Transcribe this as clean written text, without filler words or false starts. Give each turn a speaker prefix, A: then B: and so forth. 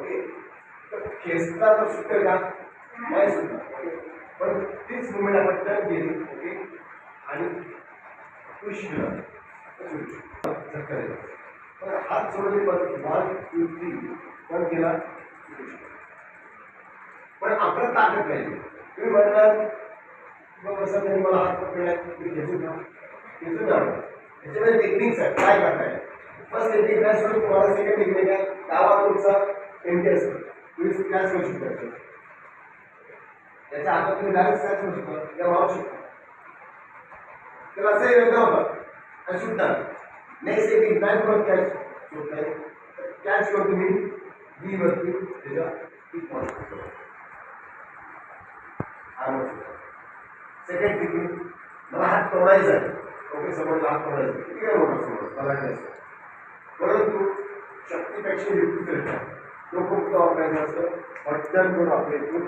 A: Okay. तर खेचला तर सुटेल का नाही सुटणार. ओके. पण तीच मुवमेंट आपण टर्न केली. ओके. आणि पुश केलं चक्कर येईल. पण हात सोडले परत 1 2 3 पण केला. पण आपलं ताकद नाही. तुम्ही म्हणणार कसं नाही मला हात पकडला मी खेचू का खेचू द्या. त्याच्यामध्ये टेक्निक्स आहेत काय करताय. फर्स्ट टेक्निक काय सोडून तुम्हाला सेकंड टेक्निक आहे डावा तुमचा एमटी असतो तुम्ही कॅच करू शकता. त्याच्या हातात तुम्ही डायरेक्ट कॅच करू शकता किंवा मारू शकता. त्याला असं वेगळं होतं आणि सुद्धा नेक्स्ट टेक्निक काय करून कॅच शोधताय. कॅच करून तुम्ही बी वरती त्याच्या किक मारू शकता. सेकंड टेक्निक मला हात तोडायचा आहे. ओके. समोरला हात तोडायचा ठीक आहे. मोठा समोर मला नाही असं परंतु शक्तीपेक्षा युक्ती करतात. डोकं वापरायचं असतं पटकन करून आपल्या इथून